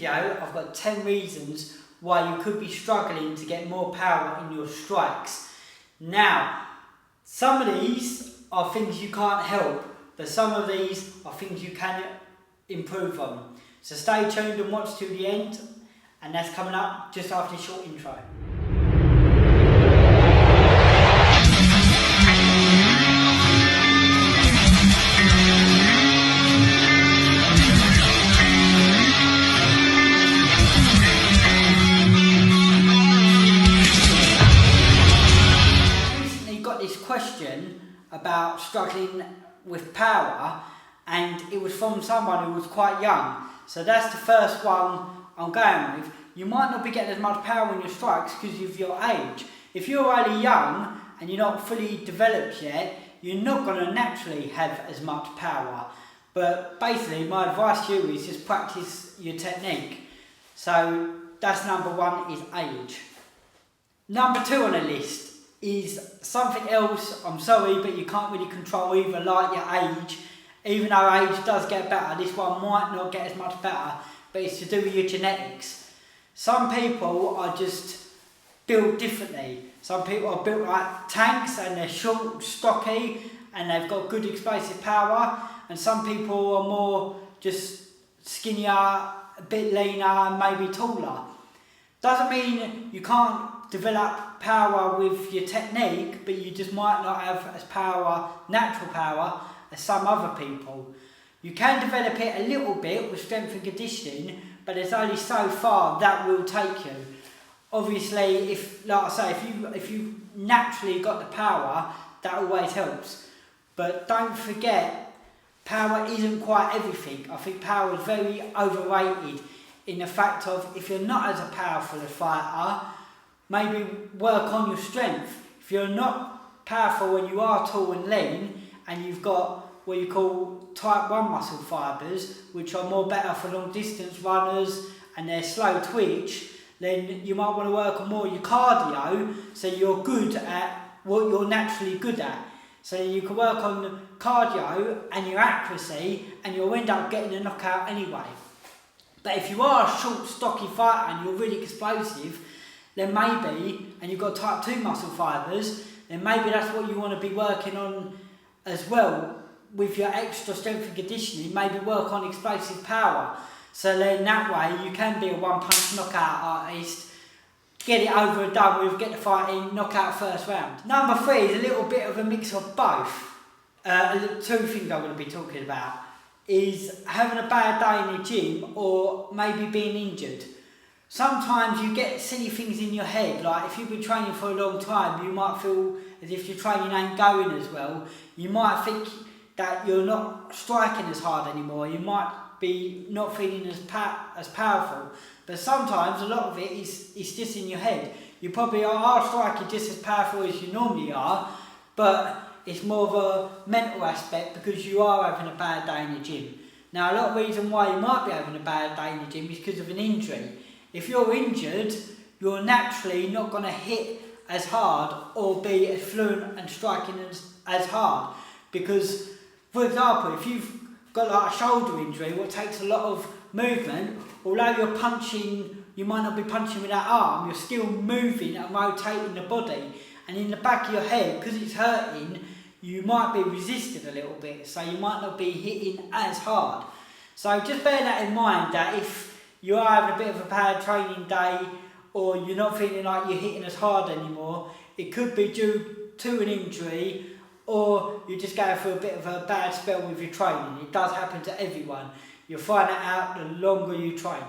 video, I've got 10 reasons why you could be struggling to get more power in your strikes. Now, some of these are things you can't help, but some of these are things you can improve on. So stay tuned and watch till the end, and that's coming up just after a short intro. Question about struggling with power, and it was from someone who was quite young, so that's the first one I'm going with. You might not be getting as much power in your strikes because of your age. If you're really young and you're not fully developed yet, you're not going to naturally have as much power. But basically my advice to you is just practice your technique. So that's number one, is age. Number two on the list is something else. I'm sorry, but you can't really control either, like your age. Even though age does get better, this one might not get as much better, but it's to do with your genetics. Some people are just built differently. Some people are built like tanks and they're short, stocky, and they've got good explosive power, and some people are more just skinnier, a bit leaner, and maybe taller. Doesn't mean you can't develop power with your technique, but you just might not have as natural power as some other people. You can develop it a little bit with strength and conditioning, but there's only so far that will take you. Obviously, if you naturally got the power, that always helps. But don't forget, power isn't quite everything. I think power is very overrated in the fact of, if you're not as a powerful a fighter, maybe work on your strength. If you're not powerful when you are tall and lean, and you've got what you call type 1 muscle fibres, which are more better for long distance runners and they're slow twitch, then you might want to work on more your cardio, so you're good at what you're naturally good at. So you can work on cardio and your accuracy, and you'll end up getting a knockout anyway. But if you are a short, stocky fighter and you're really explosive, then maybe, and you've got type 2 muscle fibres, then maybe that's what you want to be working on as well with your extra strength and conditioning. Maybe work on explosive power. So then that way you can be a one-punch knockout artist, get it over and done with, get the fight in, knockout first round. Number three is a little bit of a mix of both. Two things I'm going to be talking about is having a bad day in the gym, or maybe being injured. Sometimes you get silly things in your head, like if you've been training for a long time, you might feel as if your training ain't going as well. You might think that you're not striking as hard anymore. You might be not feeling as powerful. But sometimes a lot of it is just in your head. You probably are striking just as powerful as you normally are, but it's more of a mental aspect because you are having a bad day in the gym. Now, a lot of reason why you might be having a bad day in the gym is because of an injury. If you're injured, you're naturally not going to hit as hard or be as fluent and striking as hard. Because, for example, if you've got like a shoulder injury, what takes a lot of movement, although you're punching, you might not be punching with that arm, you're still moving and rotating the body. And in the back of your head, because it's hurting, you might be resisted a little bit, so you might not be hitting as hard. So just bear that in mind, that if you are having a bit of a bad training day, or you're not feeling like you're hitting as hard anymore, it could be due to an injury, or you're just going through a bit of a bad spell with your training. It does happen to everyone. You'll find that out the longer you train.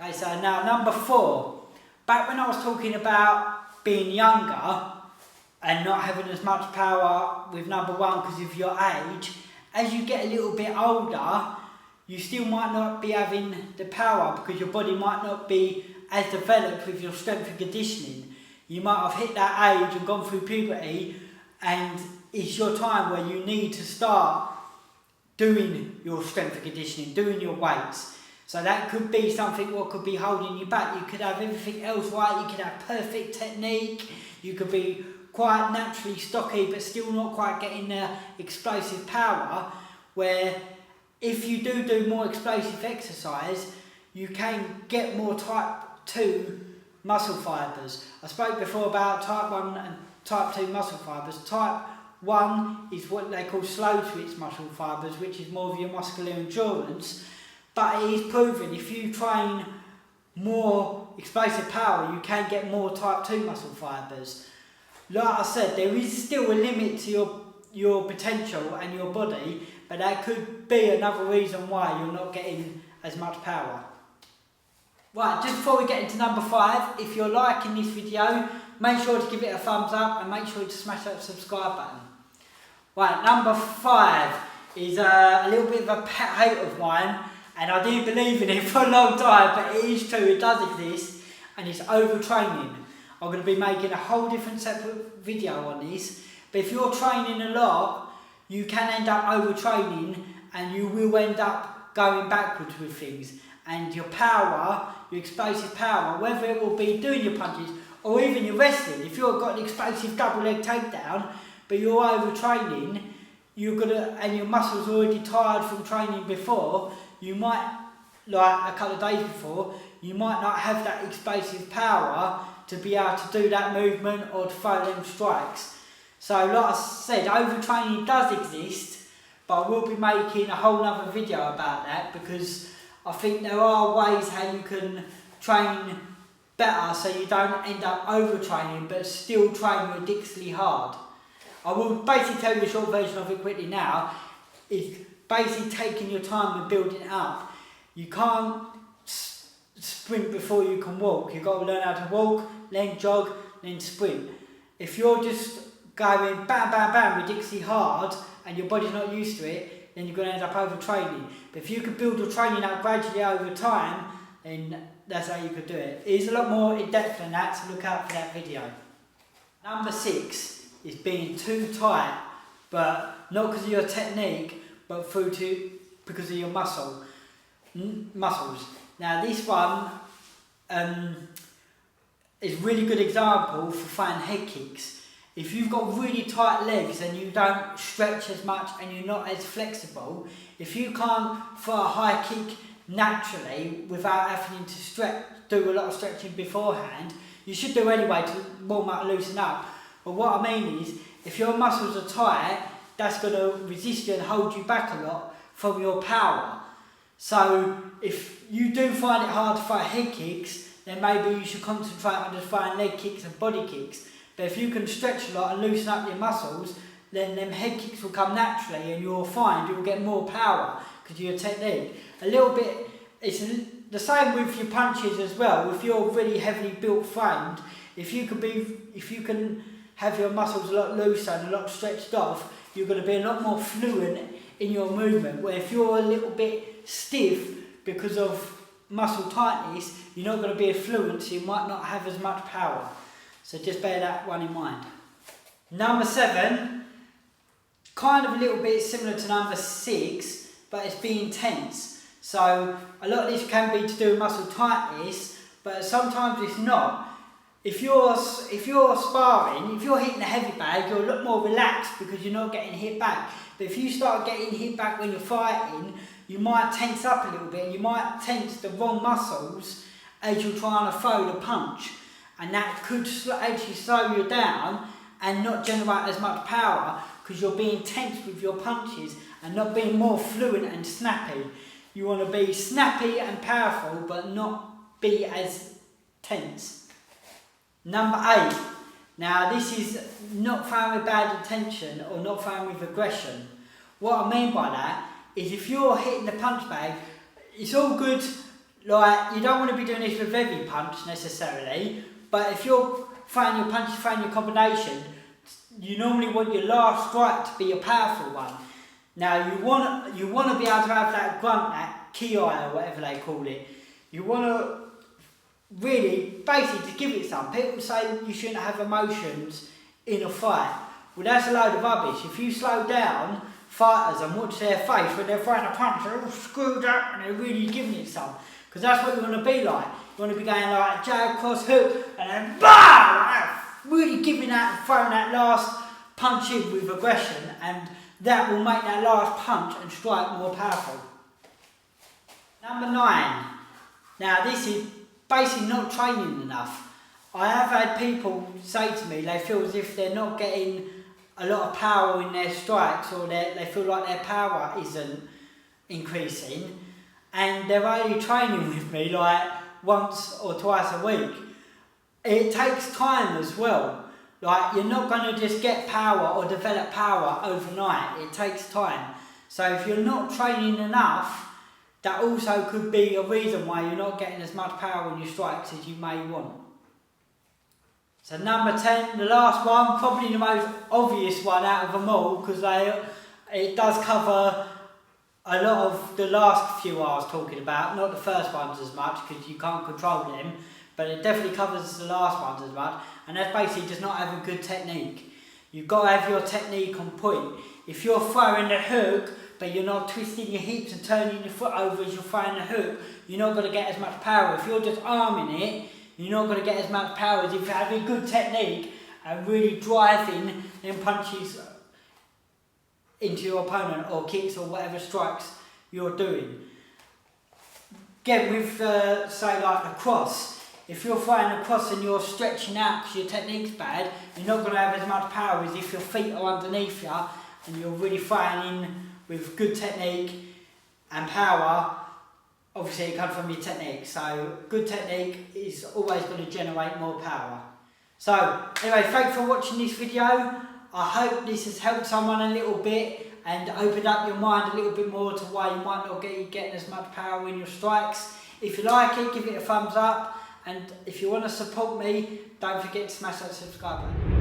Okay, so now number four. Back when I was talking about being younger and not having as much power with number one because of your age, as you get a little bit older, you still might not be having the power because your body might not be as developed with your strength and conditioning. You might have hit that age and gone through puberty, and it's your time where you need to start doing your strength and conditioning, doing your weights. So that could be something what could be holding you back. You could have everything else right, you could have perfect technique, you could be quite naturally stocky but still not quite getting the explosive power, where if you do more explosive exercise, you can get more type 2 muscle fibres. I spoke before about type 1 and type 2 muscle fibres. Type 1 is what they call slow twitch muscle fibres, which is more of your muscular endurance, but it is proven if you train more explosive power, you can get more type 2 muscle fibres. Like I said, there is still a limit to your potential and your body, but that could be another reason why you're not getting as much power. Right, just before we get into number 5, if you're liking this video, make sure to give it a thumbs up and make sure to smash that subscribe button. Right, number 5 is a little bit of a pet hate of mine, and I didn't believe in it for a long time, but it is true, it does exist, and it's overtraining. I'm going to be making a whole different separate video on this, but if you're training a lot, you can end up overtraining and you will end up going backwards with things. And your power, your explosive power, whether it will be doing your punches or even your wrestling, if you've got an explosive double leg takedown, but you're overtraining, and your muscles are already tired from training before, you might, like a couple of days before, you might not have that explosive power to be able to do that movement or to throw them strikes. So like I said, overtraining does exist, but I will be making a whole other video about that, because I think there are ways how you can train better so you don't end up overtraining but still train ridiculously hard. I will basically tell you the short version of it quickly now. It's basically taking your time and building it up. You can't sprint before you can walk. You've got to learn how to walk, then jog, then sprint. If you're just going bam, bam, bam ridiculously hard and your body's not used to it, then you're going to end up overtraining. But if you can build your training up gradually over time, then that's how you could do it. It is a lot more in depth than that, so look out for that video. Number 6 is being too tight, but not because of your technique, but because of your muscles. Now this one is a really good example for throwing head kicks. If you've got really tight legs and you don't stretch as much and you're not as flexible, if you can't throw a high kick naturally without having to do a lot of stretching beforehand, you should do anyway to warm up and loosen up. But what I mean is, if your muscles are tight, that's going to resist you and hold you back a lot from your power. So if you do find it hard to throw head kicks, then maybe you should concentrate on just throwing leg kicks and body kicks. But if you can stretch a lot and loosen up your muscles, then them head kicks will come naturally and you'll find you'll get more power because of your technique. A little bit, it's the same with your punches as well. If you're really heavily built framed, if you can have your muscles a lot looser and a lot stretched off, you're going to be a lot more fluent in your movement. Where if you're a little bit stiff because of muscle tightness, you're not going to be as fluent, so you might not have as much power. So just bear that one in mind. Number 7, kind of a little bit similar to number 6, but it's being tense. So a lot of this can be to do with muscle tightness, but sometimes it's not. If you're sparring, if you're hitting a heavy bag, you're a lot more relaxed because you're not getting hit back. But if you start getting hit back when you're fighting, you might tense up a little bit, and you might tense the wrong muscles as you're trying to throw the punch. And that could actually slow you down and not generate as much power because you're being tense with your punches and not being more fluent and snappy. You want to be snappy and powerful but not be as tense. Number 8. Now this is not throwing with bad intention or not throwing with aggression. What I mean by that is if you're hitting the punch bag, it's all good, like you don't want to be doing this with every punch necessarily, but if you're throwing your punches, throwing your combination, you normally want your last strike to be a powerful one. Now you want to be able to have that grunt, that ki or whatever they call it. You want to really, basically to give it some. People say you shouldn't have emotions in a fight. Well, that's a load of rubbish. If you slow down fighters and watch their face when they're throwing a punch, they're all screwed up and they're really giving it some. Because that's what you want to be like. You want to be going like jab, cross, hook, and then BAM! Like that. Really giving that and throwing that last punch in with aggression, and that will make that last punch and strike more powerful. Number 9. Now this is basically not training enough. I have had people say to me they feel as if they're not getting a lot of power in their strikes, or they feel like their power isn't increasing, and they're only training with me like once or twice a week. It takes time as well. Like, you're not going to just get power or develop power overnight. It takes time. So if you're not training enough, that also could be a reason why you're not getting as much power in your strikes as you may want. So number 10, the last one, probably the most obvious one out of them all, because it does cover a lot of the last few I was talking about, not the first ones as much because you can't control them, but it definitely covers the last ones as much, and that's basically just not having good technique. You've got to have your technique on point. If you're throwing the hook, but you're not twisting your hips and turning your foot over as you're throwing the hook, you're not going to get as much power. If you're just arming it, you're not going to get as much power as if you're having good technique and really driving them punches into your opponent, or kicks, or whatever strikes you're doing. Again, with say like a cross, if you're throwing a cross and you're stretching out because your technique's bad, you're not going to have as much power as if your feet are underneath you and you're really throwing in with good technique and power. Obviously it comes from your technique, so good technique is always going to generate more power. So anyway, thanks for watching this video. I hope this has helped someone a little bit and opened up your mind a little bit more to why you might not get getting as much power in your strikes. If you like it, give it a thumbs up, and if you want to support me, don't forget to smash that subscribe button.